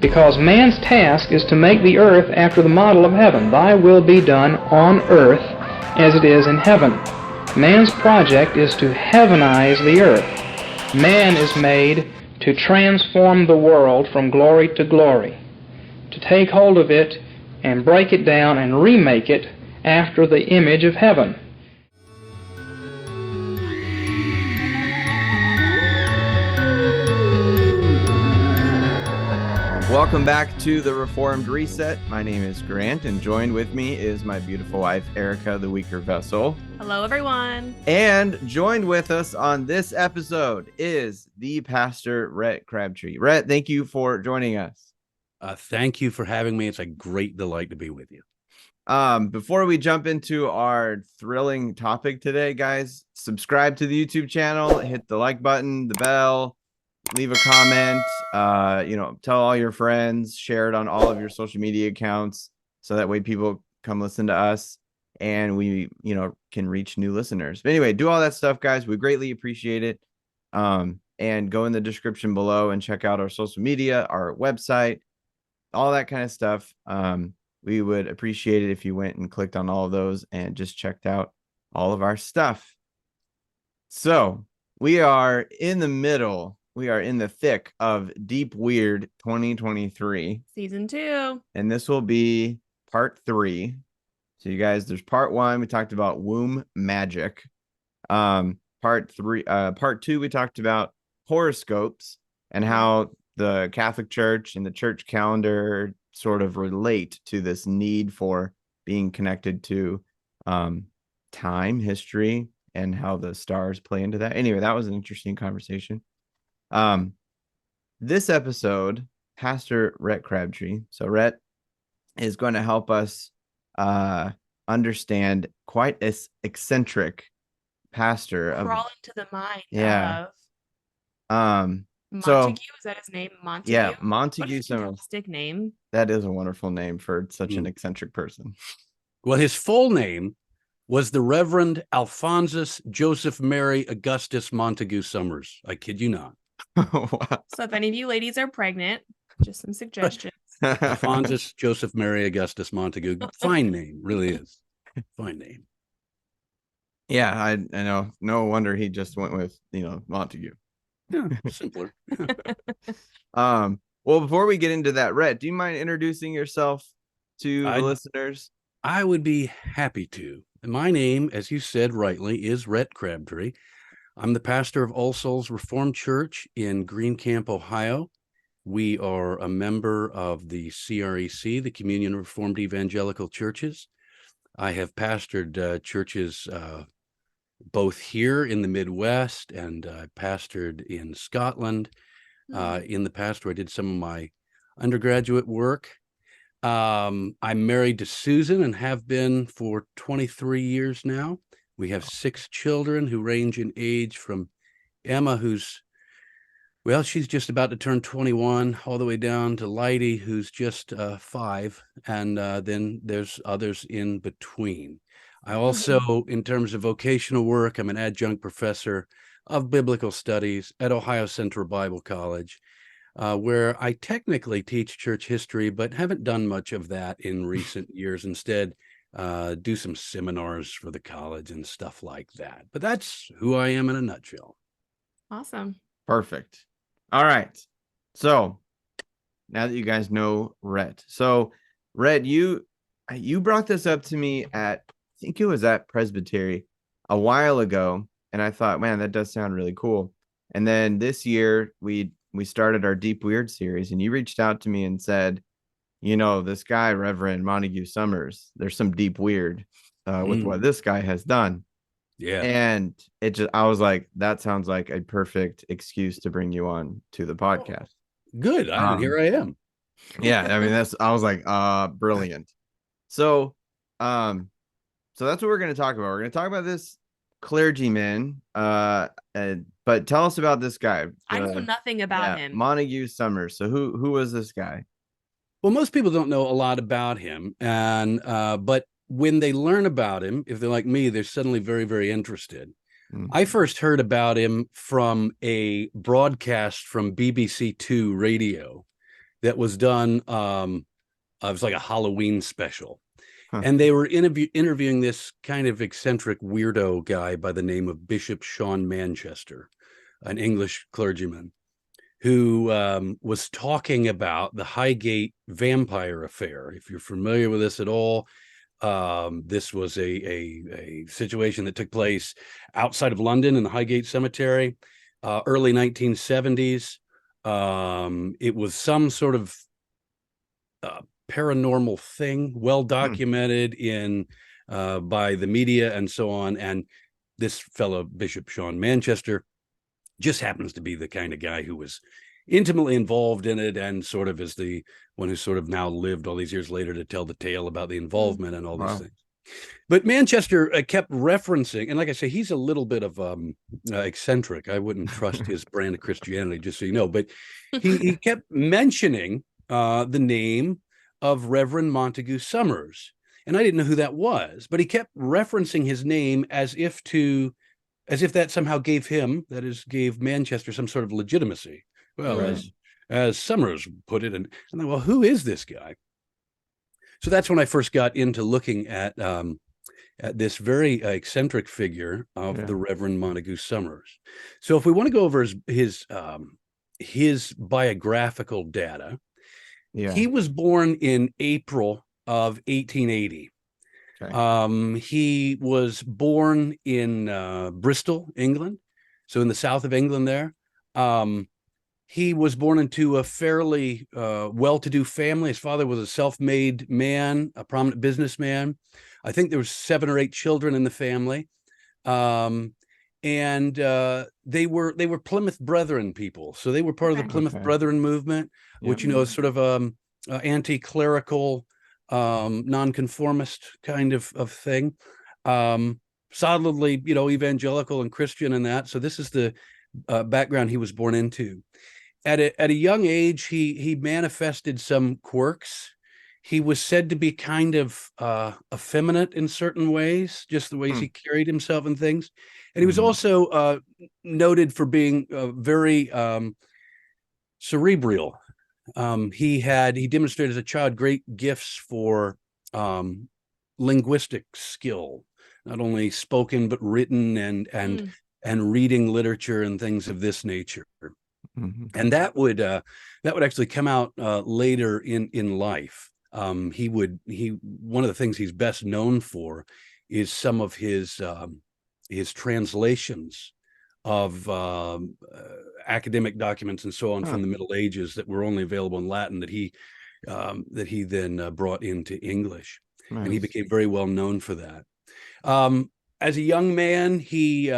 because man's task is to make the earth after the model of heaven. Thy will be done on earth as it is in heaven. Man's project is to heavenize the earth. Man is made to transform the world from glory to glory, to take hold of it and break it down and remake it after the image of heaven. Welcome back to the Reformed Reset. My name is Grant, and joined with me is my beautiful wife, Ericha, the weaker vessel. Hello, everyone. And joined with us on this episode is the Pastor Rhett Crabtree. Rhett, thank you for joining us. Thank you for having me. It's a great delight to be with you. Before we jump into our thrilling topic today, guys, subscribe to the YouTube channel, hit the like button, the bell, leave a comment, tell all your friends, share it on all of your social media accounts, so that way people come listen to us and we, can reach new listeners. But anyway, do all that stuff, guys. We greatly appreciate it. And go in the description below and check out our social media, our website, all that kind of stuff. We would appreciate it if you went and clicked on all of those and just checked out all of our stuff. So we are in the thick of Deep Weird 2023. Season 2. And this will be part 3. So you guys, there's part 1. We talked about womb magic. Part 2, we talked about horoscopes and how the Catholic Church and the church calendar sort of relate to this need for being connected to time, history, and how the stars play into that. Anyway, that was an interesting conversation. This episode, Pastor Rhett Crabtree. So Rhett is going to help us understand quite an eccentric pastor. Crawl into the mind of Montague, is that his name? Montague? Yeah, Montague Summers. Fantastic name. That is a wonderful name for such an eccentric person. Well, his full name was the Reverend Alphonsus Joseph Mary Augustus Montague Summers. I kid you not. Wow. So if any of you ladies are pregnant, just some suggestions. Alphonsus Joseph Mary Augustus Montague. Fine name, really is. Fine name. Yeah, I know. No wonder he just went with, Montague. Yeah, simpler. Well, before we get into that, Rhett, do you mind introducing yourself to the listeners? I would be happy to. My name, as you said rightly, is Rhett Crabtree. I'm the pastor of All Souls Reformed Church in Greencamp, Ohio. We are a member of the CREC, the Communion of Reformed Evangelical Churches. I have pastored churches both here in the Midwest, and I pastored in Scotland. In the past, where I did some of my undergraduate work. I'm married to Susan and have been for 23 years now. We have 6 children who range in age from Emma, she's just about to turn 21, all the way down to Leidy, who's just 5. And then there's others in between. I also, in terms of vocational work, I'm an adjunct professor of biblical studies at Ohio Central Bible College, where I technically teach church history, but haven't done much of that in recent years. Instead, do some seminars for the college and stuff like that. But that's who I am in a nutshell. Awesome. Perfect. All right. So now that you guys know Rhett. So Rhett, you brought this up to me I think it was at Presbyterian a while ago. And I thought, man, that does sound really cool. And then this year we started our Deep Weird series, and you reached out to me and said, this guy, Reverend Montague Summers, there's some deep weird with what this guy has done. Yeah. And I was like, that sounds like a perfect excuse to bring you on to the podcast. Good. Here I am. Yeah. I mean, I was like, brilliant. So that's what we're going to talk about. We're going to talk about this clergyman, but tell us about this guy. I know nothing about him. Montague Summers. So who was this guy? Well, most people don't know a lot about him, and but when they learn about him, if they're like me, they're suddenly very, very interested. Mm-hmm. I first heard about him from a broadcast from BBC 2 radio that was done. It was like a Halloween special. Huh. And they were interviewing this kind of eccentric weirdo guy by the name of Bishop Sean Manchester, an English clergyman, who was talking about the Highgate vampire affair. If you're familiar with this at all, this was a situation that took place outside of London in the Highgate Cemetery, early 1970s. It was some sort of paranormal thing, well documented in by the media and so on. And this fellow, Bishop Sean Manchester, just happens to be the kind of guy who was intimately involved in it and sort of is the one who sort of now lived all these years later to tell the tale about the involvement and all these things. But Manchester kept referencing, and like I say, he's a little bit of eccentric. I wouldn't trust his brand of Christianity, just so you know. But he kept mentioning the name of Reverend Montague Summers. And I didn't know who that was, but he kept referencing his name as if that somehow gave him, that is, gave Manchester some sort of legitimacy. Well, as Summers put it, and then, well, who is this guy? So that's when I first got into looking at this very eccentric figure of the Reverend Montague Summers. So if we want to go over his biographical data, he was born in April of 1880. Okay. He was born in Bristol, England, so in the south of England there. He was born into a fairly well-to-do family. His father was a self-made man, a prominent businessman. I think there was 7 or 8 children in the family. And they were Plymouth Brethren people. So they were part of the Plymouth Brethren movement, which, you know, is sort of anti-clerical, nonconformist kind of thing. Solidly, you know, evangelical and Christian and that. So this is the background he was born into. At a young age, he manifested some quirks. He was said to be kind of effeminate in certain ways, just the ways he carried himself and things. And he was also noted for being very cerebral. He demonstrated as a child great gifts for linguistic skill, not only spoken but written and reading literature and things of this nature. And that would actually come out later in life. One of the things he's best known for is some of his translations of academic documents and so on from the Middle Ages that were only available in Latin that he then brought into English. Nice. And he became very well known for that. As a young man, he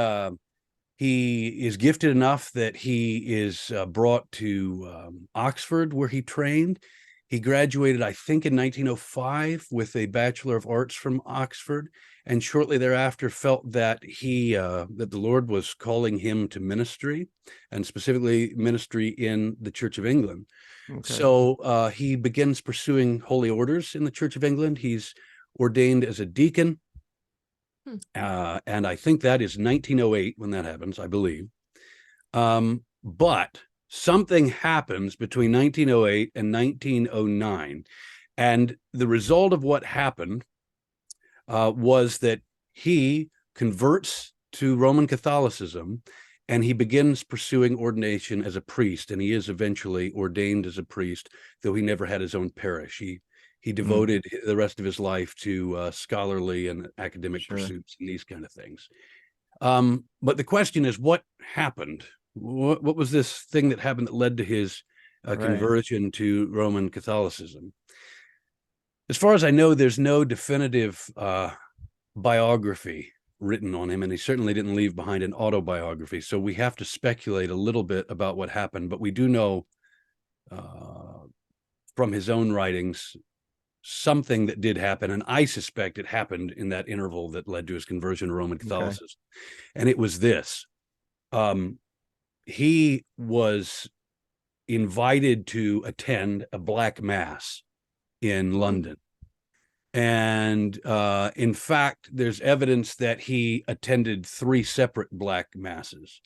is gifted enough that he is brought to Oxford, where he trained. He graduated, I think, in 1905 with a Bachelor of Arts from Oxford, and shortly thereafter felt that that the Lord was calling him to ministry, and specifically ministry in the Church of England. Okay. So he begins pursuing holy orders in the Church of England. He's ordained as a deacon. And I think that is 1908 when that happens, I believe. But something happens between 1908 and 1909. And the result of what happened was that he converts to Roman Catholicism and he begins pursuing ordination as a priest. And he is eventually ordained as a priest, though he never had his own parish. He devoted the rest of his life to scholarly and academic pursuits and these kind of things. But the question is, what happened? What was this thing that happened that led to his conversion to Roman Catholicism? As far as I know, there's no definitive biography written on him, and he certainly didn't leave behind an autobiography. So we have to speculate a little bit about what happened, but we do know from his own writings something that did happen, and I suspect it happened in that interval that led to his conversion to Roman Catholicism. Okay. And it was this. He was invited to attend a black mass in London. And in fact, there's evidence that he attended 3 separate black masses.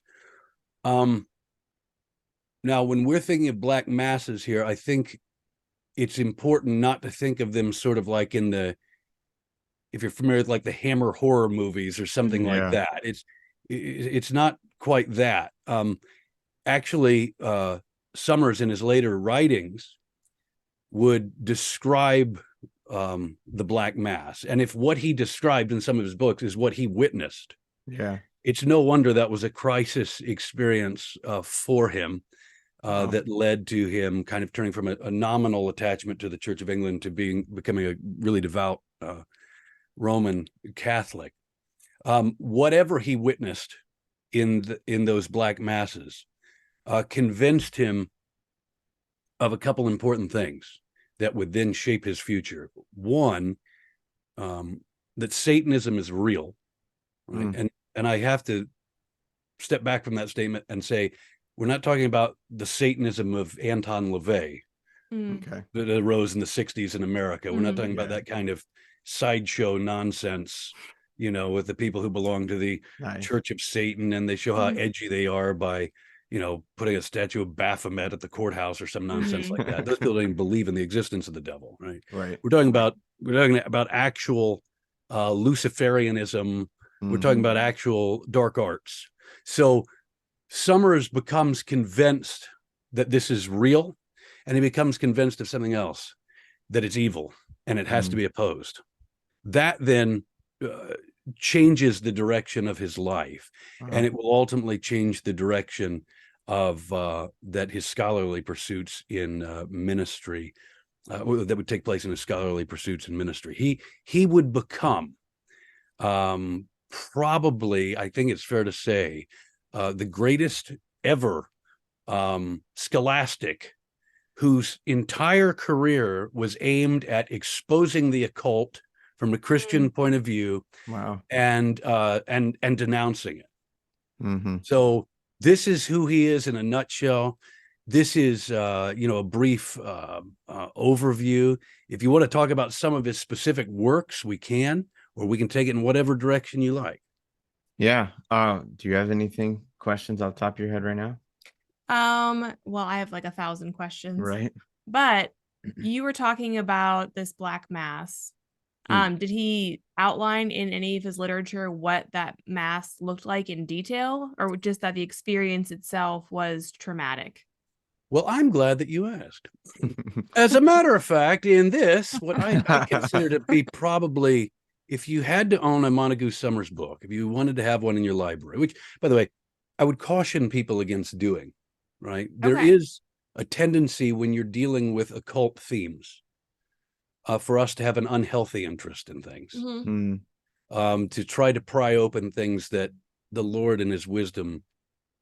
Now, when we're thinking of black masses here, I think it's important not to think of them sort of like in the, if you're familiar with like the Hammer horror movies or something like that. It's not quite that. Actually, Summers in his later writings would describe the Black Mass, and if what he described in some of his books is what he witnessed, it's no wonder that was a crisis experience for him. That led to him kind of turning from a nominal attachment to the Church of England to becoming a really devout Roman Catholic. Whatever he witnessed in those Black Masses convinced him of a couple important things that would then shape his future. One, that Satanism is real, right? And I have to step back from that statement and say, we're not talking about the Satanism of Anton LaVey that arose in the 60s in America. We're not talking about that kind of sideshow nonsense, with the people who belong to the Church of Satan, and they show how edgy they are by, putting a statue of Baphomet at the courthouse or some nonsense like that. Those people don't even believe in the existence of the devil, right? Right. We're talking about actual Luciferianism. We're talking about actual dark arts. So Summers becomes convinced that this is real, and he becomes convinced of something else, that it's evil and it has to be opposed. That then changes the direction of his life, and it will ultimately change the direction of that his scholarly pursuits in ministry, that would take place in his scholarly pursuits in ministry. He would become probably, I think it's fair to say, the greatest ever scholastic, whose entire career was aimed at exposing the occult from a Christian point of view, and denouncing it. So this is who he is in a nutshell. This is a brief overview. If you want to talk about some of his specific works, we can, or we can take it in whatever direction you like. Yeah. Do you have questions off the top of your head right now? Well, I have like 1,000 questions. Right. But you were talking about this Black Mass. Did he outline in any of his literature what that mass looked like in detail, or just that the experience itself was traumatic? Well, I'm glad that you asked. As a matter of fact, in this, what I consider to be probably, if you had to own a Montague Summers book, if you wanted to have one in your library, which, by the way, I would caution people against doing, right? There is a tendency when you're dealing with occult themes for us to have an unhealthy interest in things, to try to pry open things that the Lord in his wisdom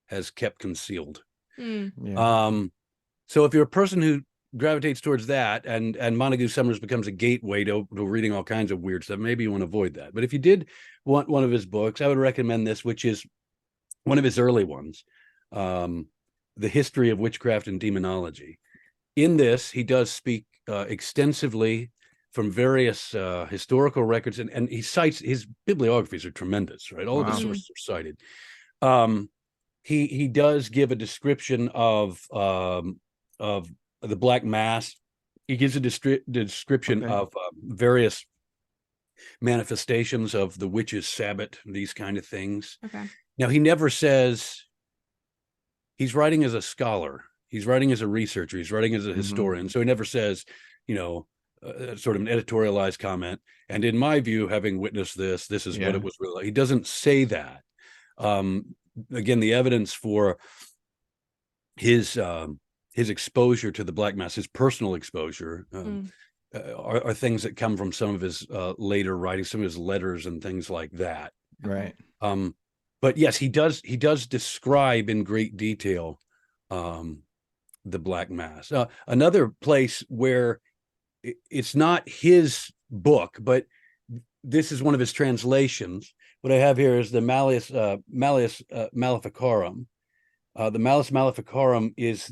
has kept concealed. So if you're a person who gravitates towards that, and Montague Summers becomes a gateway to reading all kinds of weird stuff, maybe you want to avoid that. But if you did want one of his books, I would recommend this, which is one of his early ones, The History of Witchcraft and Demonology. In this, he does speak extensively from various historical records, and he cites, his bibliographies are tremendous, right? All of his sources are cited. He does give a description of the Black Mass. He gives a description of various manifestations of the witches' Sabbat, these kind of things. Now, he never says he's writing as a scholar. He's writing as a researcher. He's writing as a historian. So he never says, sort of an editorialized comment. And in my view, having witnessed this, this is what it was really like. He doesn't say that. Again, the evidence for his exposure to the Black Mass, his personal exposure, are things that come from some of his later writings, some of his letters and things like that. Right. But yes, he does describe in great detail the Black Mass. Another place where it's not his book, but this is one of his translations. What I have here is the Malleus Maleficarum. The Malleus Maleficarum is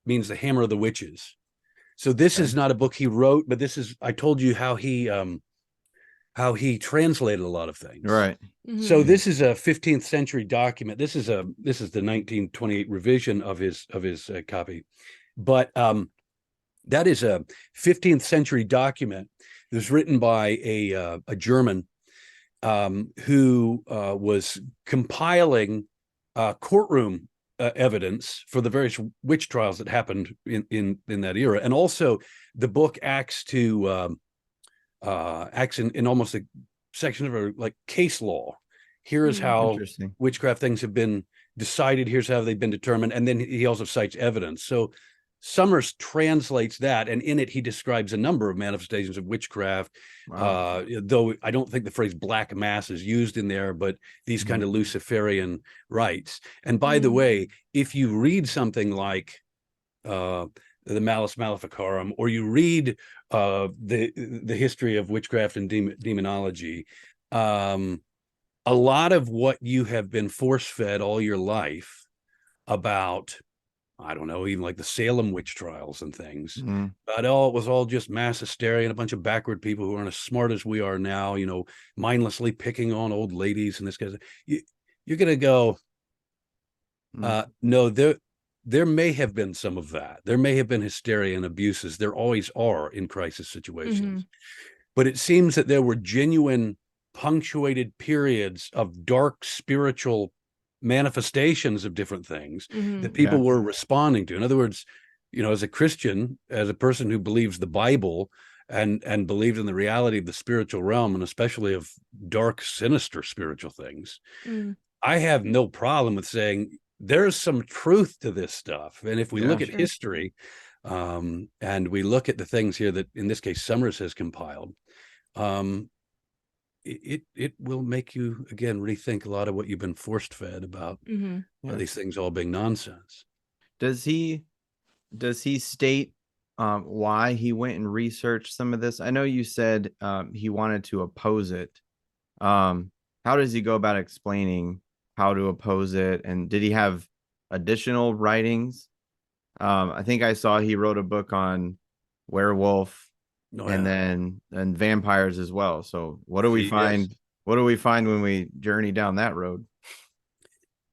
means the hammer of the witches. So this is not a book he wrote, but this is, I told you how he translated a lot of things. Right. So this is a 15th century document. This is the 1928 revision of his copy. But that is a 15th century document that was written by a German who was compiling courtroom evidence for the various witch trials that happened in that era, and also the book acts in almost a section of like case law. Here is how witchcraft things have been decided. Here's how they've been determined, and then he also cites evidence. So Summers translates that, and in it he describes a number of manifestations of witchcraft. Wow. Though I don't think the phrase black mass is used in there, but these kind of Luciferian rites. And by the way, if you read something like the Malleus Maleficarum, or you read the history of witchcraft and demonology, a lot of what you have been force-fed all your life about, I don't know, even like the Salem witch trials and things. But it was all just mass hysteria and a bunch of backward people who aren't as smart as we are now, mindlessly picking on old ladies and this kind of thing. You're going to go, no, there may have been some of that. There may have been hysteria and abuses. There always are in crisis situations. But it seems that there were genuine punctuated periods of dark spiritual manifestations of different things that people were responding to. In other words, as a Christian, as a person who believes the Bible and believes in the reality of the spiritual realm, and especially of dark, sinister spiritual things, I have no problem with saying there's some truth to this stuff. And if we look at history, and we look at the things here that, in this case, Summers has compiled, it will make you again rethink a lot of what you've been forced fed about these things all being nonsense. Does he state why he went and researched some of this? I know you said he wanted to oppose it. How does he go about explaining how to oppose it? And did he have additional writings? I think I saw he wrote a book on werewolf. And vampires as well. So what do we find? Yes. What do we find when we journey down that road?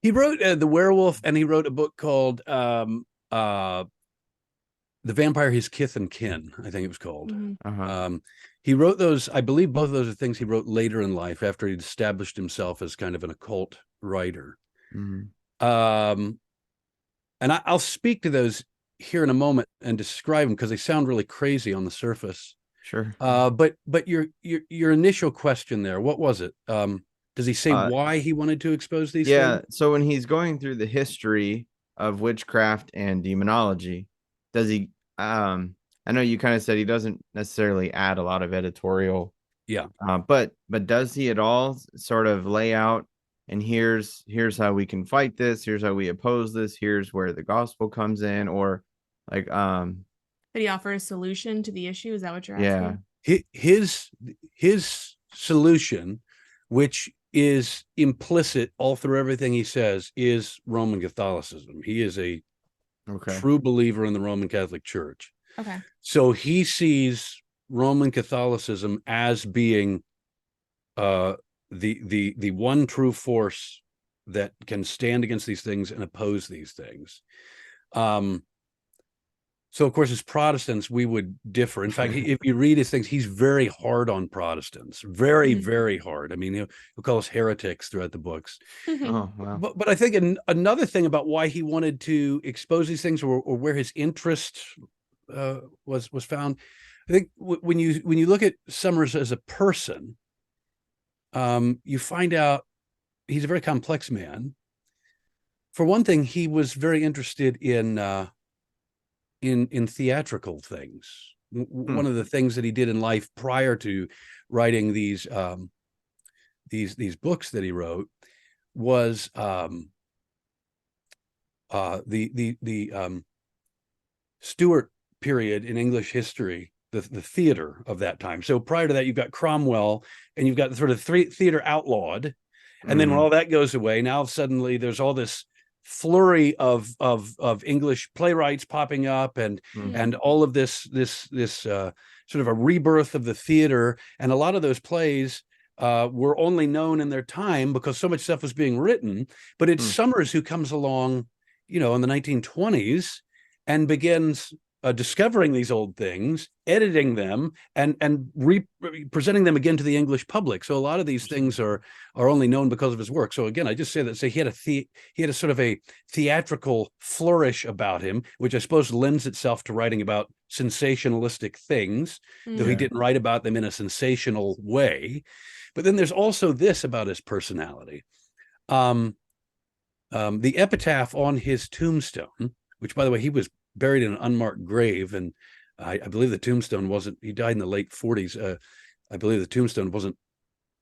He wrote the werewolf, and he wrote a book called The Vampire, His Kith and Kin, I think it was called. He wrote those. I believe both of those are things he wrote later in life after he'd established himself as kind of an occult writer. And I'll speak to those here in a moment and describe them because they sound really crazy on the surface. Sure. But your initial question there, what was it? Does he say why he wanted to expose these things? So when he's going through the history of witchcraft and demonology, does he I know you kind of said he doesn't necessarily add a lot of editorial. But does he at all sort of lay out, and here's how we can fight this, here's how we oppose this, here's where the gospel comes in, or like did he offer a solution to the issue? Is that what you're asking? His solution, which is implicit all through everything he says, is Roman Catholicism. He is a true believer in the Roman Catholic Church. So he sees Roman Catholicism as being the one true force that can stand against these things and oppose these things. So, of course, as Protestants, we would differ. In fact, if you read his things, he's very hard on Protestants, very, very hard. I mean, he'll call us heretics throughout the books. Oh, wow. But I think another thing about why he wanted to expose these things, or where his interest was found, I think when you look at Summers as a person, you find out he's a very complex man. For one thing, he was very interested in theatrical things. One of the things that he did in life prior to writing these books that he wrote was the Stuart period in English history, the theater of that time. So prior to that, you've got Cromwell, and you've got sort of theater outlawed, and then when all that goes away, now suddenly there's all this flurry of English playwrights popping up, and all of this sort of a rebirth of the theater. And a lot of those plays were only known in their time because so much stuff was being written. But it's Summers who comes along, in the 1920s and begins discovering these old things, editing them, and presenting them again to the English public. So a lot of these things are only known because of his work. So again, I just say that he had a sort of a theatrical flourish about him, which I suppose lends itself to writing about sensationalistic things, though he didn't write about them in a sensational way. But then there's also this about his personality. The epitaph on his tombstone, which, by the way, he was buried in an unmarked grave, and I believe the tombstone wasn't, he died in the late 40s. I believe the tombstone wasn't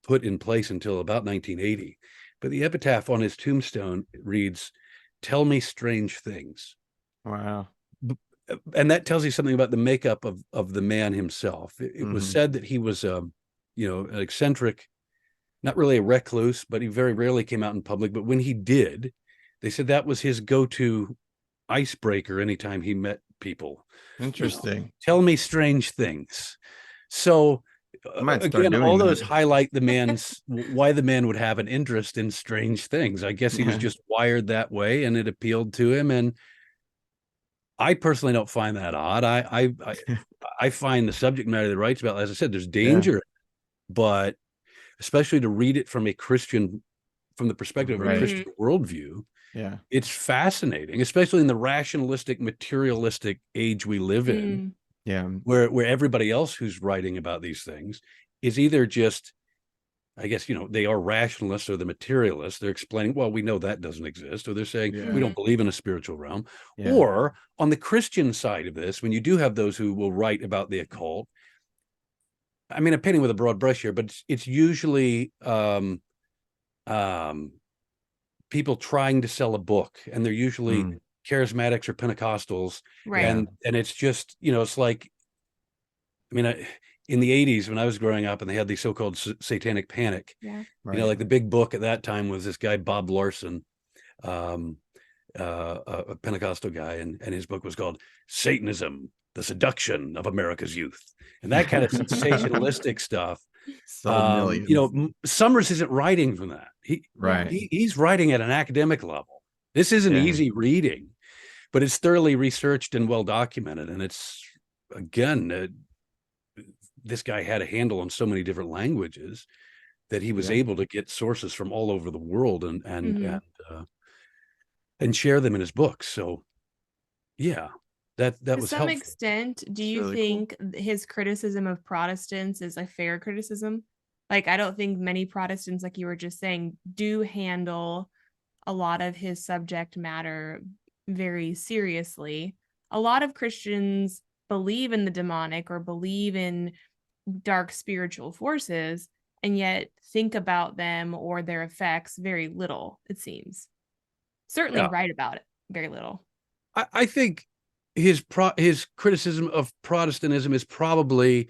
put in place until about 1980. But the epitaph on his tombstone reads, "Tell me strange things." Wow. And that tells you something about the makeup of the man himself. It was said that he was, an eccentric, not really a recluse, but he very rarely came out in public. But when he did, they said that was his go-to icebreaker anytime he met people. Interesting. Tell me strange things. So again, all those highlight the man's why the man would have an interest in strange things. I guess he was just wired that way, and it appealed to him. And I personally don't find that odd. I find the subject matter that he writes about, as I said, there's danger, but especially to read it from the perspective of a Christian worldview. Yeah, it's fascinating, especially in the rationalistic, materialistic age we live in. Yeah, where everybody else who's writing about these things is either just, I guess, they are rationalists or the materialists. They're explaining, well, we know that doesn't exist, or they're saying we don't believe in a spiritual realm. Or on the Christian side of this, when you do have those who will write about the occult, I mean, I'm painting with a broad brush here, but it's usually people trying to sell a book, and they're usually charismatics or Pentecostals. Right. And it's just, it's like, I mean, in the 80s when I was growing up and they had the so-called satanic panic, like the big book at that time was this guy, Bob Larson, a Pentecostal guy. And his book was called Satanism, the Seduction of America's Youth. And that kind of sensationalistic stuff. Summers isn't writing from that. He's writing at an academic level. This isn't easy reading, but it's thoroughly researched and well documented. And it's, again, this guy had a handle on so many different languages that he was able to get sources from all over the world and share them in his books. So, that was helpful. To some extent, do you think his criticism of Protestants is a fair criticism? Like, I don't think many Protestants, like you were just saying, do handle a lot of his subject matter very seriously. A lot of Christians believe in the demonic or believe in dark spiritual forces, and yet think about them or their effects very little, it seems. Certainly write about it very little. I think his criticism of Protestantism is probably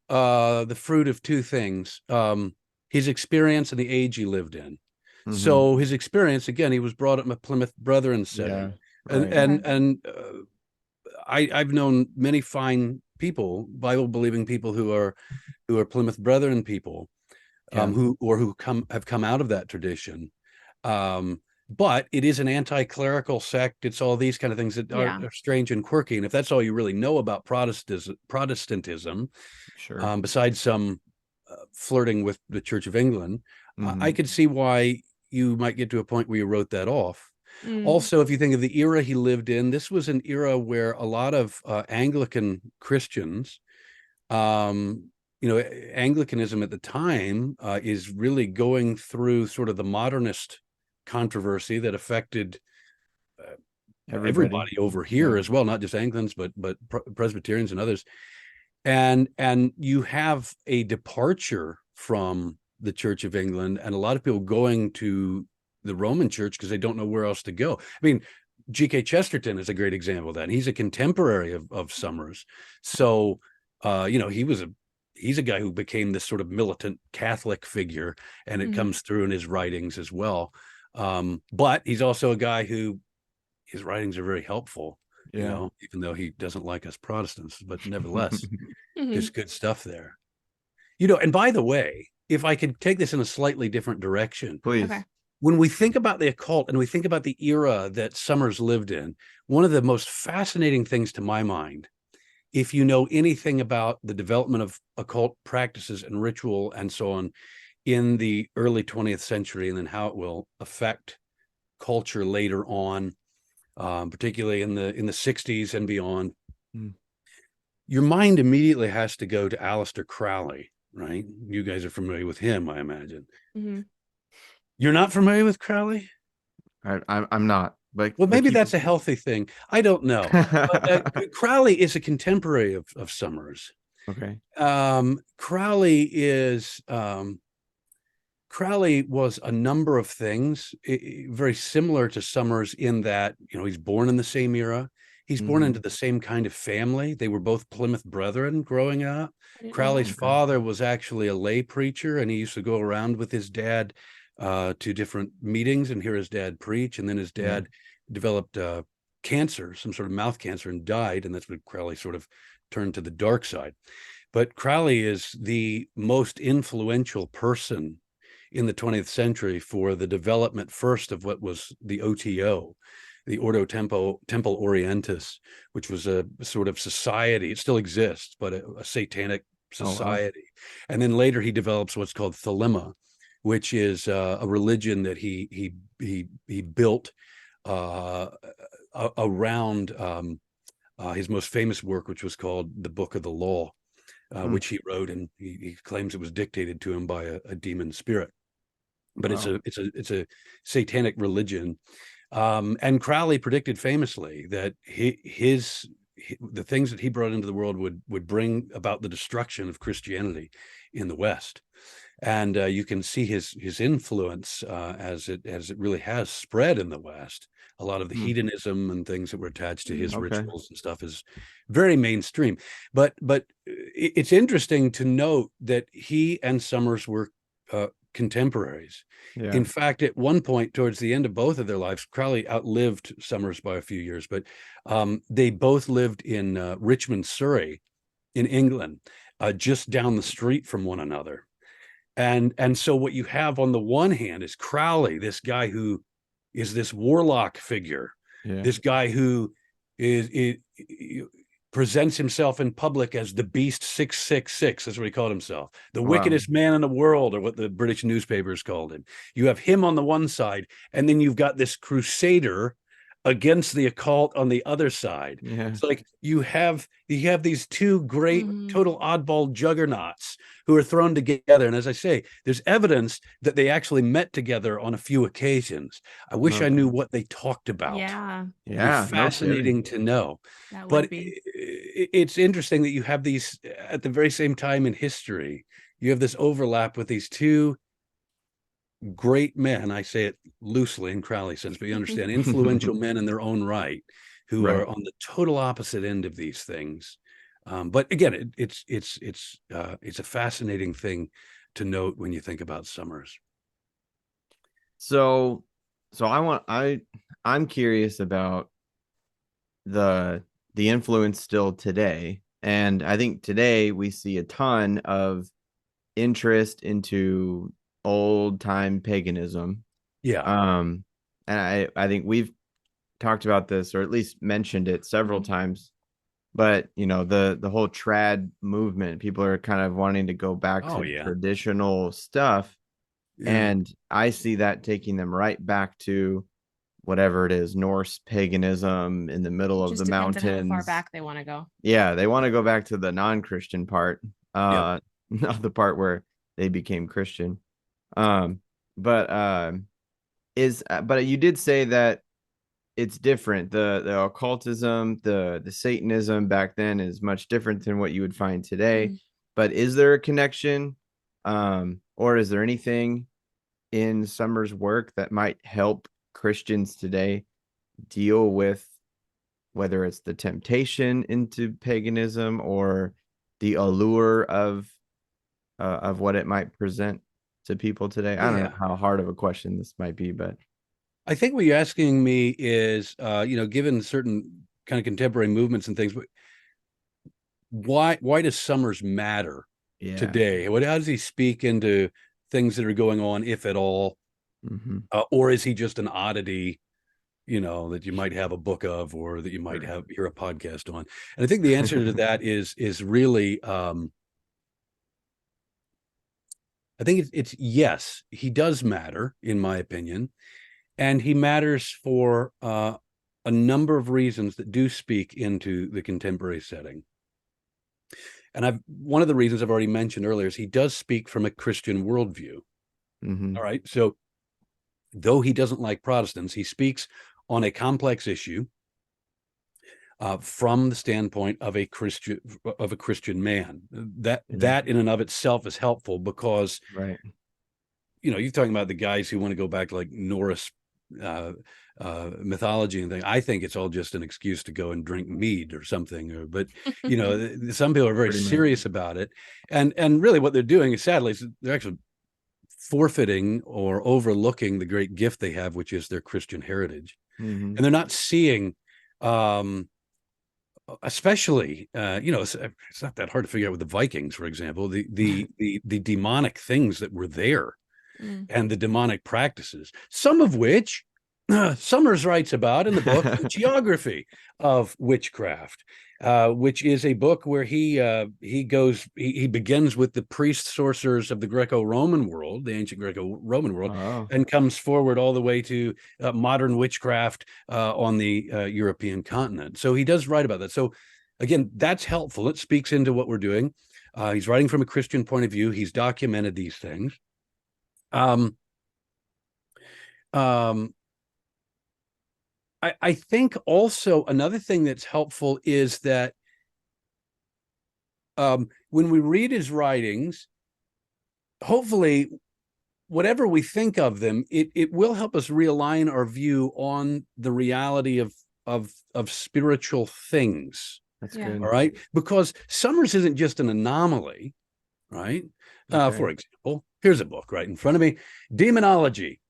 the fruit of two things: his experience and the age he lived in. So his experience, again, he was brought up in a Plymouth Brethren setting, and I've known many fine people, Bible believing people who are Plymouth Brethren people, who have come out of that tradition. But it is an anti-clerical sect. It's all these kind of things that are strange and quirky. And if that's all you really know about Protestantism, besides some flirting with the Church of England, I could see why you might get to a point where you wrote that off. Also, if you think of the era he lived in, this was an era where a lot of Anglican Christians, Anglicanism at the time is really going through sort of the modernist controversy that affected everybody over here as well, not just Anglicans, but Presbyterians and others. And you have a departure from the Church of England, and a lot of people going to the Roman Church because they don't know where else to go. I mean, G.K. Chesterton is a great example of that. And he's a contemporary of Summers. So, he's a guy who became this sort of militant Catholic figure, and it comes through in his writings as well. But he's also a guy who his writings are very helpful, even though he doesn't like us Protestants, but nevertheless, there's good stuff there. And by the way, if I could take this in a slightly different direction, please. Okay. when we think about the occult and we think about the era that Summers lived in, one of the most fascinating things to my mind, if you know anything about the development of occult practices and ritual and so on in the early 20th century, and then how it will affect culture later on, particularly in the 60s and beyond, your mind immediately has to go to Aleister Crowley, right? You guys are familiar with him, I imagine. Mm-hmm. You're not familiar with Crowley? I'm not. But Well, maybe that's a healthy thing. I don't know. But, Crowley is a contemporary of Summers. Okay. Crowley was a number of things, very similar to Summers in that, he's born in the same era. He's born into the same kind of family. They were both Plymouth Brethren growing up. Crowley's father was actually a lay preacher, and he used to go around with his dad to different meetings and hear his dad preach. And then his dad developed cancer, some sort of mouth cancer, and died. And that's when Crowley sort of turned to the dark side. But Crowley is the most influential person in the 20th century for the development first of what was the OTO, the Ordo Temple Orientis, which was a sort of society. It still exists, but a satanic society. Oh, wow. And then later he develops what's called Thelema, which is a religion that he built around his most famous work, which was called the Book of the Law, which he wrote, and he claims it was dictated to him by a demon spirit. But wow. it's a satanic religion, and Crowley predicted famously that the things that he brought into the world would bring about the destruction of Christianity in the West. And you can see his influence as it really has spread in the West. A lot of the hedonism and things that were attached to his rituals and stuff is very mainstream. But it's interesting to note that he and Summers were contemporaries. Yeah. In fact, at one point towards the end of both of their lives, Crowley outlived Summers by a few years, but they both lived in Richmond, Surrey, in England, just down the street from one another. And so what you have on the one hand is Crowley, this guy who is this warlock figure, this guy who is presents himself in public as the Beast 666. That's what he called himself, the wickedest man in the world, or what the British newspapers called him. You have him on the one side, and then you've got this crusader against the occult on the other side. It's like you have these two great total oddball juggernauts who are thrown together. And as I say, there's evidence that they actually met together on a few occasions. I wish I knew what they talked about. Yeah, fascinating to know. But it's interesting that you have these at the very same time in history. You have this overlap with these two great men, I say it loosely in Crowley sense, but you understand, influential men in their own right, who are on the total opposite end of these things. But again, it's a fascinating thing to note when you think about Summers. So I'm curious about the influence still today, and I think today we see a ton of interest into old time paganism. And I think we've talked about this, or at least mentioned it several times, but the whole trad movement, people are kind of wanting to go back to traditional stuff, and I see that taking them right back to whatever it is, Norse paganism in the middle of the mountains. How far back they want to go. They want to go back to the non-Christian part, not the part where they became Christian. But you did say that it's different. The occultism, the Satanism back then is much different than what you would find today. But is there a connection, or is there anything in Summers' work that might help Christians today deal with whether it's the temptation into paganism or the allure of what it might present to people today? I don't know how hard of a question this might be, but I think what you're asking me is, given certain kind of contemporary movements and things, why does Summers matter today? How does he speak into things that are going on, if at all, Or is he just an oddity, that you might have a book of, or that you might hear a podcast on? And I think the answer to that is really, I think it's yes, he does matter, in my opinion, and he matters for a number of reasons that do speak into the contemporary setting. And one of the reasons I've already mentioned earlier is he does speak from a Christian worldview. All right, so though he doesn't like Protestants, he speaks on a complex issue from the standpoint of a Christian man. That in and of itself is helpful, because you're talking about the guys who want to go back to like Norse mythology and things. I think it's all just an excuse to go and drink mead or something. But some people are very serious about it, and really what they're doing is, sadly, they're actually forfeiting or overlooking the great gift they have, which is their Christian heritage. And they're not seeing, especially, it's not that hard to figure out with the Vikings, for example, the demonic things that were there and the demonic practices, some of which Summers writes about in the book The Geography of Witchcraft, which is a book where he begins with the priest sorcerers of the Greco-Roman world, the ancient Greco-Roman world, and comes forward all the way to modern witchcraft on the European continent. So he does write about that. So again, that's helpful. It speaks into what we're doing. He's writing from a Christian point of view. He's documented these things. I think also another thing that's helpful is that when we read his writings, hopefully, whatever we think of them, it will help us realign our view on the reality of spiritual things. That's good. All right, because Summers isn't just an anomaly, right? For example, here's a book right in front of me, Demonology.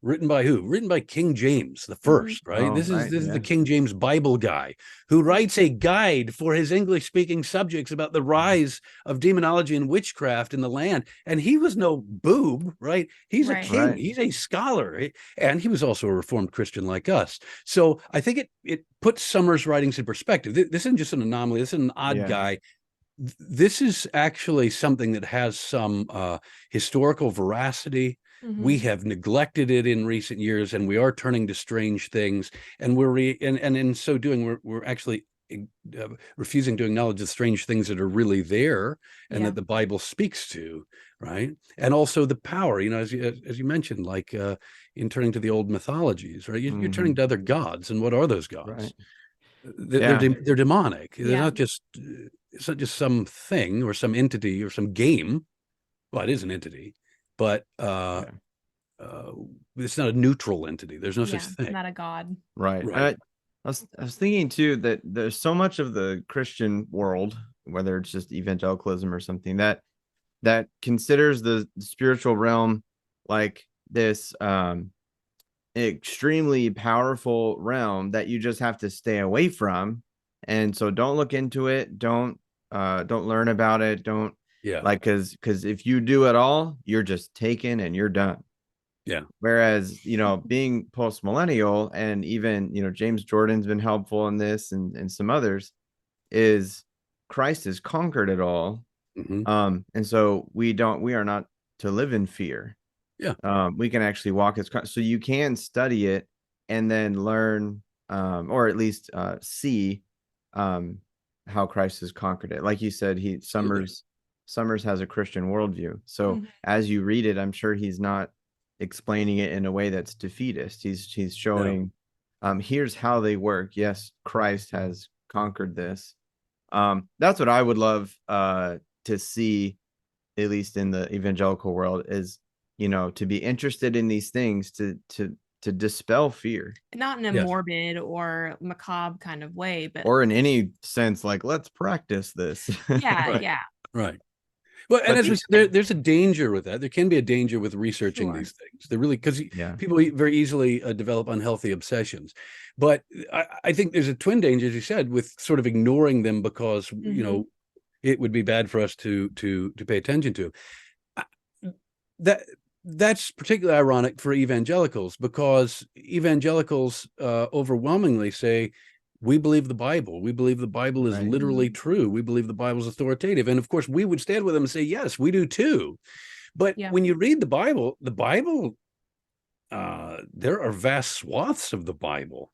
Written by who? Written by King James the First, right? This is the King James Bible guy who writes a guide for his English-speaking subjects about the rise of demonology and witchcraft in the land. And he was no boob, right? He's a king. He's a scholar, and he was also a Reformed Christian like us. So I think it puts Summers' writings in perspective. This isn't just an anomaly. This is an odd guy. This is actually something that has some historical veracity. We have neglected it in recent years, and we are turning to strange things. And and in so doing, we're actually refusing to acknowledge the strange things that are really there and that the Bible speaks to, right? And also the power, as you mentioned, like in turning to the old mythologies, right? You're turning to other gods, and what are those gods? Right. They're demonic. They're not just it's not just some thing or some entity or some game. Well, it is an entity. But it's not a neutral entity. There's no such thing. Not a god. Right. I was thinking too that there's so much of the Christian world, whether it's just evangelicalism or something, that considers the spiritual realm like this extremely powerful realm that you just have to stay away from. And so don't look into it. Don't learn about it. Don't. Yeah. Like, because if you do it all, you're just taken and you're done. Yeah. Whereas, being post-millennial, and even, James Jordan's been helpful in this, and some others, is Christ has conquered it all. And so we are not to live in fear. Yeah. We can actually walk as Christ. So you can study it and then learn, or at least see how Christ has conquered it. Like you said, Summers has a Christian worldview. So as you read it, I'm sure he's not explaining it in a way that's defeatist. He's showing, here's how they work. Yes, Christ has conquered this. That's what I would love to see, at least in the evangelical world, is, to be interested in these things, to dispel fear. Not in a morbid or macabre kind of way, but or in any sense, like, let's practice this. Right. Well, and as we said, there's a danger with that. There can be a danger with researching these things. They're really, because people very easily develop unhealthy obsessions. But I think there's a twin danger, as you said, with sort of ignoring them because it would be bad for us to pay attention to. That that's particularly ironic for evangelicals, because evangelicals overwhelmingly say, we believe the Bible. We believe the Bible is literally true. We believe the Bible is authoritative. And of course, we would stand with them and say, yes, we do too. But when you read the Bible, there are vast swaths of the Bible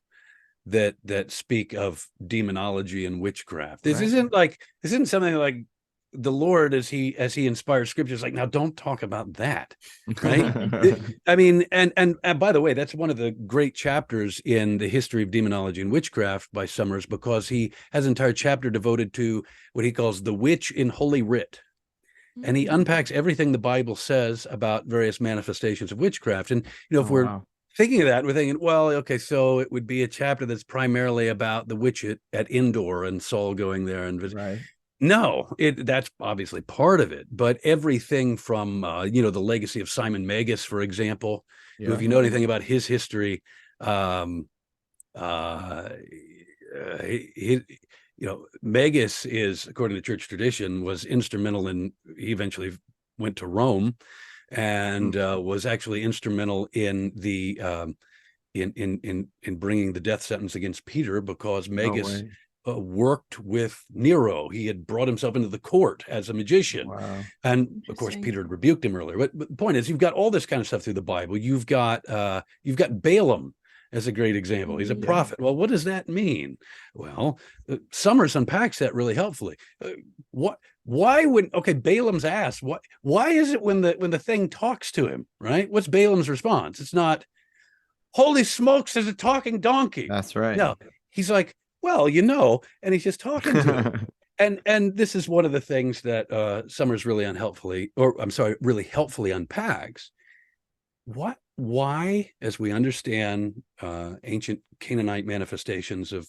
that speak of demonology and witchcraft. This isn't something like the Lord, as he inspires scriptures, like, now don't talk about that, right? I mean, and by the way, that's one of the great chapters in the history of demonology and witchcraft by Summers, because he has an entire chapter devoted to what he calls the witch in Holy Writ. And he unpacks everything the Bible says about various manifestations of witchcraft. And, if we're thinking of that, we're thinking, well, okay, so it would be a chapter that's primarily about the witch at Endor and Saul going there and visit. No, that's obviously part of it, but everything from the legacy of Simon Magus, for example, who, if you know anything about his history, Magus is, according to church tradition, was instrumental in. He eventually went to Rome, and was actually instrumental in the in bringing the death sentence against Peter, because Magus worked with Nero. He had brought himself into the court as a magician. And of course, Peter had rebuked him earlier. But the point is, you've got all this kind of stuff through the Bible. You've got Balaam as a great example. He's a prophet. Well, what does that mean? Well, Summers unpacks that really helpfully. Why would Balaam's ass? Why is it when the thing talks to him, right? What's Balaam's response? It's not, holy smokes, there's a talking donkey. That's right. No, he's like, well, and he's just talking to him. And this is one of the things that Summers really really helpfully unpacks. Why, as we understand ancient Canaanite manifestations of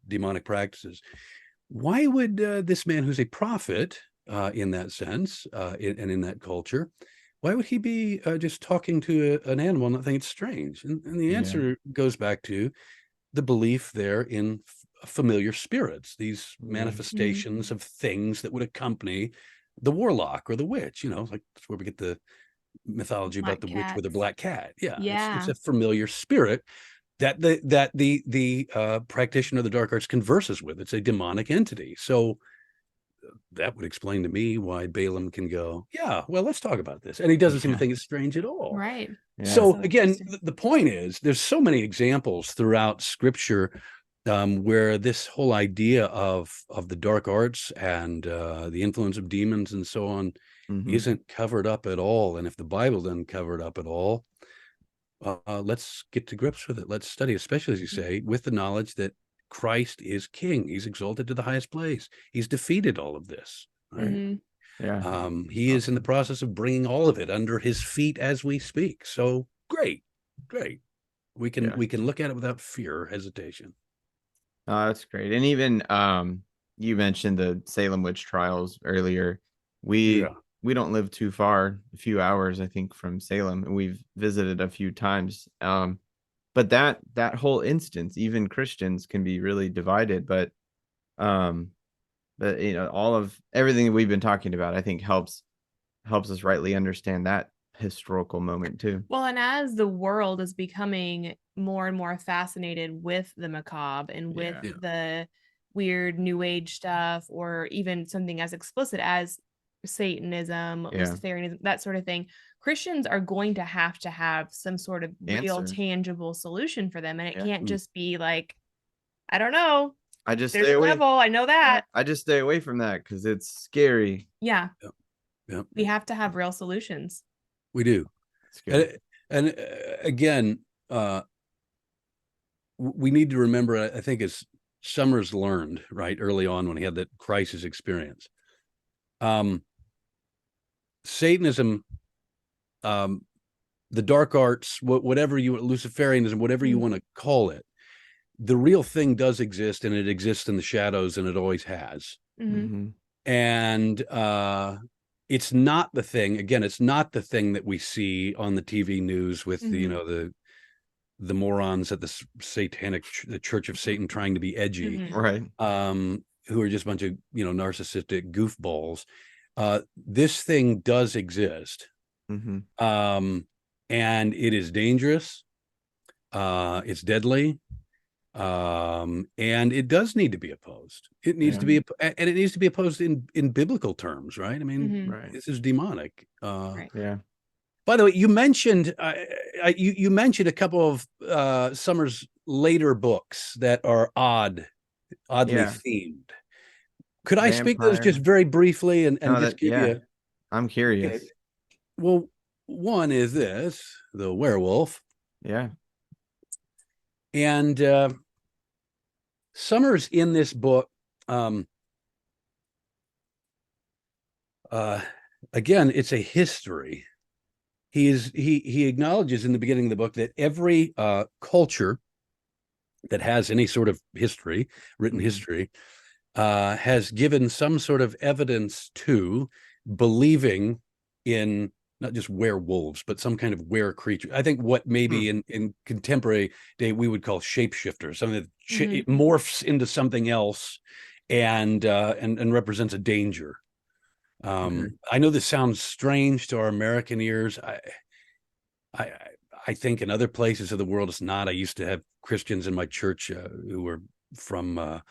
demonic practices, why would this man, who's a prophet in that sense, and in that culture, why would he be just talking to an animal and not think it's strange? And the answer goes back to the belief there in familiar spirits, these manifestations of things that would accompany the warlock or the witch. Like that's where we get the mythology about the witch with a black cat. It's a familiar spirit that the practitioner of the dark arts converses with. It's a demonic entity. So that would explain to me why Balaam can go, well, let's talk about this. And he doesn't seem to think it's strange at all. Right. So again, the point is, there's so many examples throughout Scripture where this whole idea of the dark arts and the influence of demons and so on isn't covered up at all. And if the Bible doesn't cover it up at all, let's get to grips with it. Let's study, especially, as you say, with the knowledge that Christ is King. He's exalted to the highest place. He's defeated all of this. Right? He is in the process of bringing all of it under his feet as we speak. So great. We can look at it without fear or hesitation. That's great. And even you mentioned the Salem witch trials earlier. We don't live too far, a few hours, I think, from Salem, and we've visited a few times. But that whole instance, even Christians can be really divided. But all of everything that we've been talking about, I think helps us rightly understand that historical moment too. Well, and as the world is becoming more and more fascinated with the macabre and with the weird new age stuff, or even something as explicit as Satanism, Luciferianism, that sort of thing, Christians are going to have some sort of real tangible solution for them. And it can't just be like, I don't know, I just there's stay a away. level, I know that. I just stay away from that because it's scary. We have to have real solutions. We do. And again, we need to remember, I think, as Summers learned right early on when he had that crisis experience, Satanism, the dark arts, whatever Luciferianism, whatever you want to call it, the real thing does exist, and it exists in the shadows, and it always has. And it's not the thing. Again, it's not the thing that we see on the TV news with the morons at the Church of Satan trying to be edgy, right? Who are just a bunch of narcissistic goofballs. This thing does exist. And it is dangerous. It's deadly. And it does need to be opposed. It needs to be, and it needs to be opposed in biblical terms, right? I mean, this is demonic. Right. Yeah. By the way, you mentioned you mentioned a couple of Summers' later books that are oddly themed. Could I speak those just very briefly and just give you? I'm curious. Okay. Well, one is this, the werewolf. Yeah. And Summers in this book, again, it's a history. He acknowledges in the beginning of the book that every culture that has any sort of history, written history, has given some sort of evidence to believing in not just werewolves, but some kind of were creature. I think what maybe in contemporary day we would call shapeshifters, something that morphs into something else and represents a danger. I know this sounds strange to our American ears. I think in other places of the world it's not. I used to have Christians in my church who were from the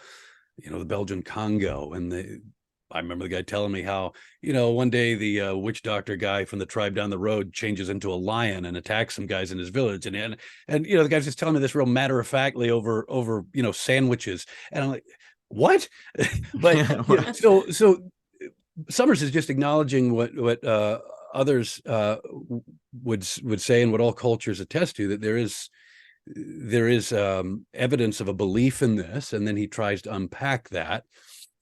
Belgian Congo, and I remember the guy telling me how, one day the witch doctor guy from the tribe down the road changes into a lion and attacks some guys in his village. And the guy's just telling me this real matter of factly over sandwiches. And I'm like, what? But so Summers is just acknowledging what others would say, and what all cultures attest to, that there is evidence of a belief in this, and then he tries to unpack that.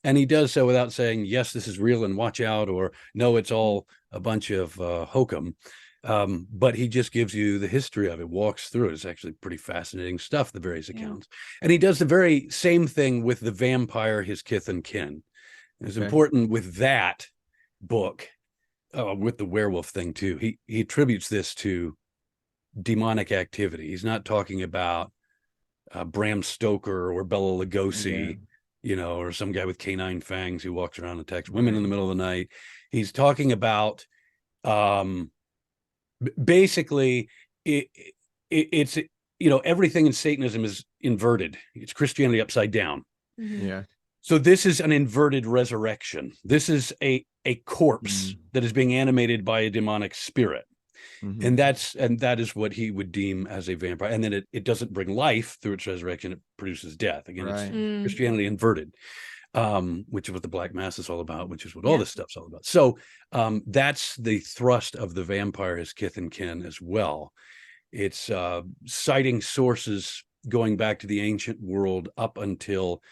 And he does so without saying, yes, this is real and watch out, or no, it's all a bunch of hokum. But he just gives you the history of it, walks through it. It's actually pretty fascinating stuff, the various accounts. And he does the very same thing with the vampire, his kith and kin. It's important with that book, with the werewolf thing too. He attributes this to demonic activity. He's not talking about Bram Stoker or Bela Lugosi, or some guy with canine fangs who walks around and attacks women in the middle of the night. He's talking about basically it's everything in Satanism is inverted. It's Christianity upside down. Yeah. So this is an inverted resurrection. This is a corpse that is being animated by a demonic spirit. And that is what he would deem as a vampire. And then it doesn't bring life through its resurrection. It produces death. Again, it's Christianity inverted, which is what the Black Mass is all about, which is what all this stuff's all about. So that's the thrust of the vampire, his kith and kin as well. It's citing sources going back to the ancient world up until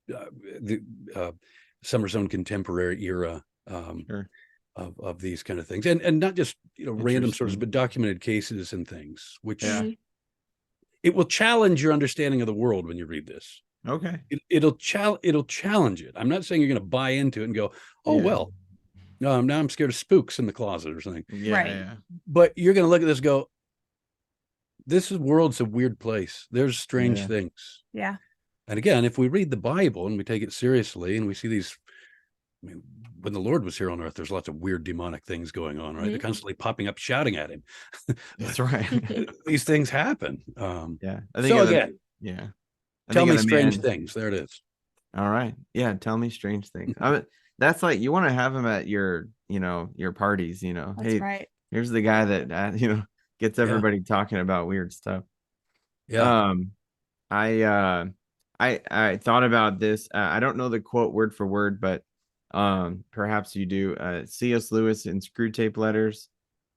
the Summers' own contemporary era of these kind of things, and not just random sources, but documented cases and things, which it will challenge your understanding of the world when you read this. Okay, it'll challenge it. I'm not saying you're going to buy into it and go, well, no, now I'm scared of spooks in the closet or something. But you're going to look at this and go, this world's a weird place. There's strange things. Yeah. And again, if we read the Bible and we take it seriously and we see these, when the Lord was here on earth, there's lots of weird demonic things going on, right? They're constantly popping up, shouting at him. That's right. These things happen. I think so again, tell me strange things. There it is. All right. Yeah. Tell me strange things. That's like, you want to have them at your parties, That's hey, right. Here's the guy that, gets everybody talking about weird stuff. I thought about this. I don't know the quote word for word, but perhaps you do. C.S. Lewis in Screw Tape Letters.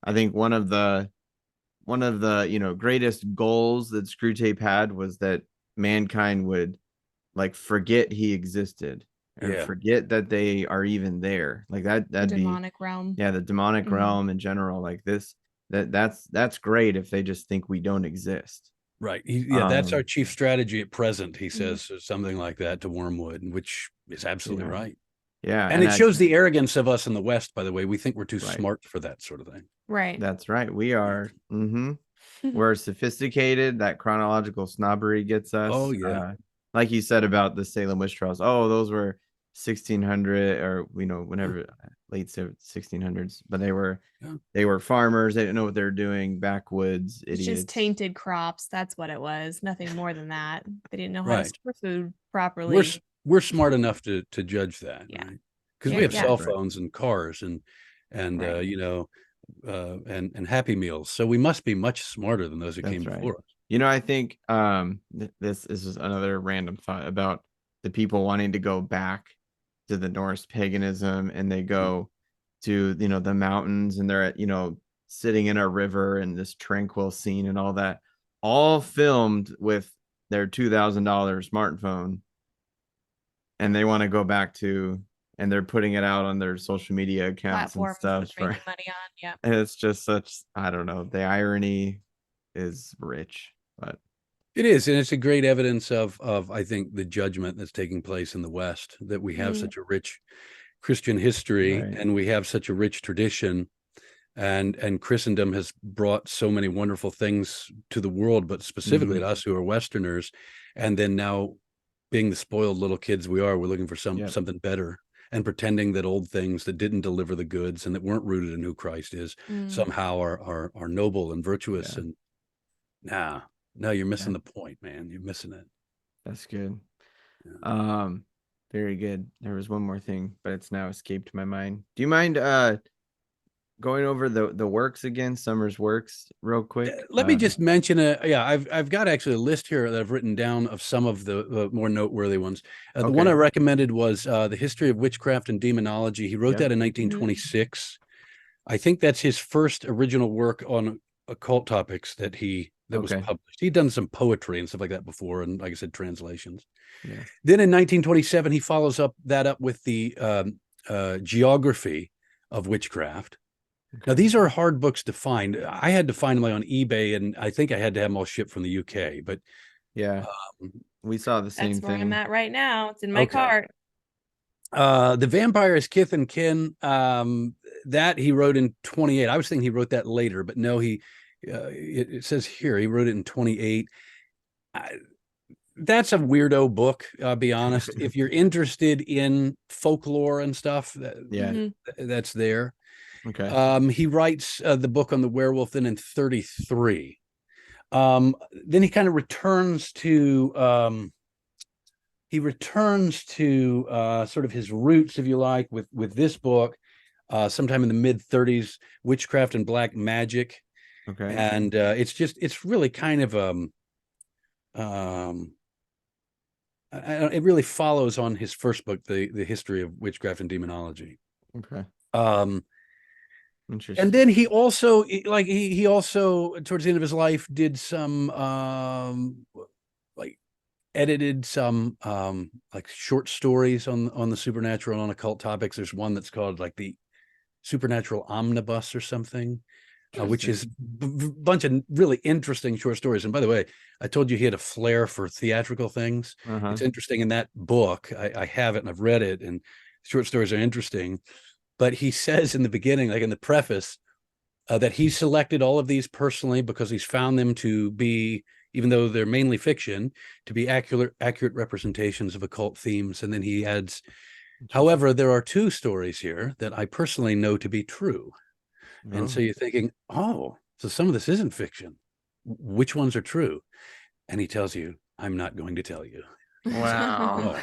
I think one of the greatest goals that Screw Tape had was that mankind would forget he existed, or forget that they are even there. That'd the demonic realm. Yeah, the demonic realm in general, that's great if they just think we don't exist. Right. That's our chief strategy at present, he says, or something like that to Wormwood, which is absolutely right. Yeah. And it shows the arrogance of us in the West, by the way. We think we're too smart for that sort of thing. Right. That's right. We are. We're sophisticated. That chronological snobbery gets us. Oh, yeah. Like you said about the Salem witch trials. Oh, those were 1600 or, whenever, late 1600s, but they were Yeah. farmers. They didn't know what they were doing. Backwoods It's idiots. just tainted crops. That's what it was. Nothing more than that. They didn't know how to Right. store food properly. We're smart enough to judge that, Yeah. right? Because Yeah, we have yeah. cell Right. phones and cars and Right. you know, and Happy Meals. So we must be much smarter than those who That's came right. before us. You know, I think this is another random thought about the people wanting to go back to the Norse paganism, and they go to, you know, the mountains, and they're at, you know, sitting in a river and this tranquil scene and all that, all filmed with their $2,000 smartphone, and they want to go back to, and they're putting it out on their social media accounts and Platforms stuff that they're making money on. Yeah. and it's just such, I don't know, the irony is rich, but It is, and it's a great evidence of I think the judgment that's taking place in the West, that we have Mhm. such a rich Christian history Right. and we have such a rich tradition, and Christendom has brought so many wonderful things to the world, but specifically to us who are Westerners, and then now being the spoiled little kids we are, we're looking for something better and pretending that old things that didn't deliver the goods and that weren't rooted in who Christ is Mm. somehow are noble and virtuous. Yeah. And no, you're missing the point, man. You're missing it. That's good. Yeah. Very good. There was one more thing, but it's now escaped my mind. Do you mind going over the works again, Summers' works, real quick? Let me just mention I've got actually a list here that I've written down of some of the more noteworthy ones. The one I recommended was The History of Witchcraft and Demonology. He wrote that in 1926. I think that's his first original work on occult topics that was published. He'd done some poetry and stuff like that before, and like I said, translations. Yeah. Then in 1927, he follows that up with the Geography of Witchcraft. Now, these are hard books to find. I had to find them on eBay, and I think I had to have them all shipped from the UK. But yeah, we saw the same That's where thing. I'm at right now. It's in my cart. The Vampire's Kith and Kin, that he wrote in 28. I was thinking he wrote that later, but no, it says here he wrote it in 28. That's a weirdo book, I'll be honest. If you're interested in folklore and stuff, that's there. Okay. He writes the book on the werewolf then in 33. Then he kind of returns to sort of his roots, if you like, with this book sometime in the mid 30s, Witchcraft and Black Magic. Okay. And it's really kind of it really follows on his first book, the History of Witchcraft and Demonology. Okay. Interesting. And then he also he also towards the end of his life did some edited some like short stories on the supernatural and on occult topics. There's one that's called like the Supernatural Omnibus or something, which is a bunch of really interesting short stories. And by the way, I told you he had a flair for theatrical things. It's interesting in that book. I have it and I've read it, and short stories are interesting. But he says in the beginning, like in the preface, that he selected all of these personally because he's found them to be, even though they're mainly fiction, to be accurate representations of occult themes. And then he adds, however, there are two stories here that I personally know to be true. And so you're thinking, so some of this isn't fiction. Which ones are true? And he tells you, I'm not going to tell you. Wow.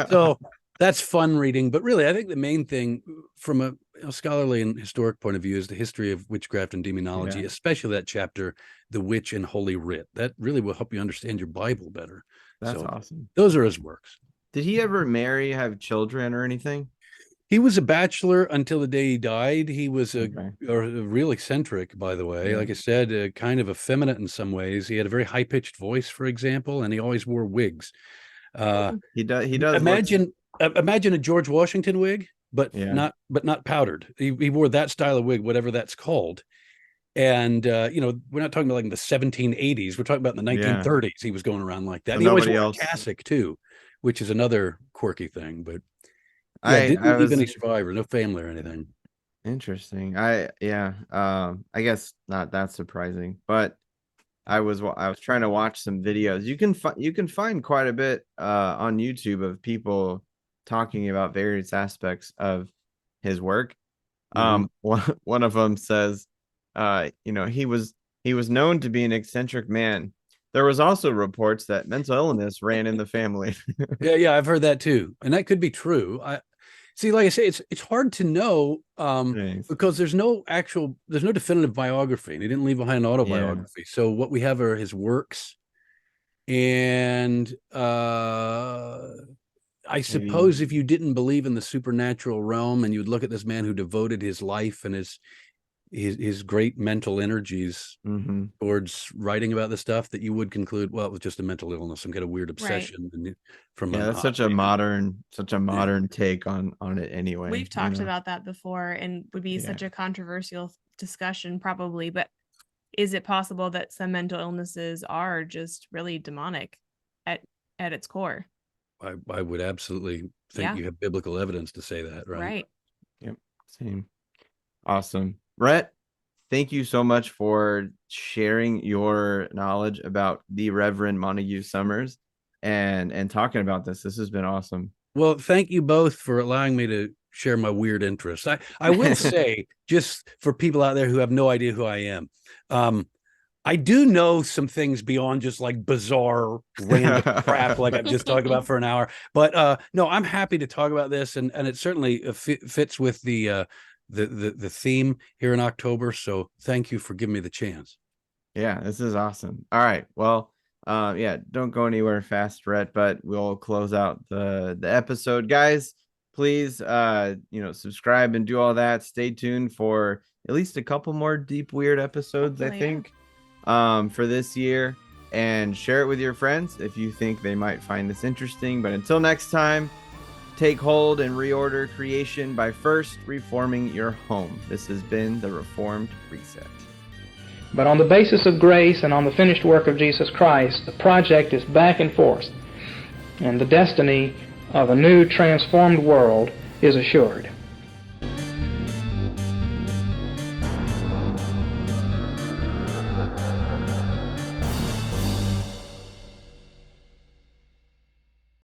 So that's fun reading. But really, I think the main thing from a scholarly and historic point of view is the history of witchcraft and demonology, especially that chapter, The Witch and Holy Writ. That really will help you understand your Bible better. That's awesome. Those are his works. Did he ever marry, have children or anything? He was a bachelor until the day he died. He was a real eccentric, by the way. Like I said, kind of effeminate in some ways. He had a very high-pitched voice, for example, and he always wore wigs. He does. Imagine a George Washington wig, but not powdered. He wore that style of wig, whatever that's called. And we're not talking about like in the 1780s. We're talking about in the 1930s. He was going around like that. And he always wore a cassock too, which is another quirky thing. But didn't leave any survivor, no family or anything. Interesting. I guess not that surprising, but I was trying to watch some videos. You can find quite a bit on YouTube of people talking about various aspects of his work. One of them says, he was known to be an eccentric man. There was also reports that mental illness ran in the family. Yeah, I've heard that too, and that could be true. I see, like I say, it's hard to know Nice. because there's no definitive biography, and he didn't leave behind an autobiography. So what we have are his works, and I suppose if you didn't believe in the supernatural realm, and you'd look at this man who devoted his life and his great mental energies towards writing about the stuff, that you would conclude, well, it was just a mental illness, some kind of weird obsession. And that's such a modern take on it anyway. We've talked about that before, and would be such a controversial discussion probably, but is it possible that some mental illnesses are just really demonic at its core? I would absolutely think you have biblical evidence to say that, right? Right. Yep. Same. Awesome. Rhett, thank you so much for sharing your knowledge about the Reverend Montague Summers and talking about this. This has been awesome. Well, thank you both for allowing me to share my weird interests. I will say, just for people out there who have no idea who I am, I do know some things beyond just like bizarre random crap like I've just talked about for an hour. But no, I'm happy to talk about this, and it certainly fits with the theme here in October. So thank you for giving me the chance. Yeah, this is awesome. All right. Well, don't go anywhere fast, Rhett, but we'll close out the episode. Guys, please subscribe and do all that. Stay tuned for at least a couple more deep weird episodes, I think. For this year, and share it with your friends if you think they might find this interesting. But until next time, take hold and reorder creation by first reforming your home. This has been the Reformed Reset. But on the basis of grace and on the finished work of Jesus Christ, the project is back and forth, and the destiny of a new transformed world is assured.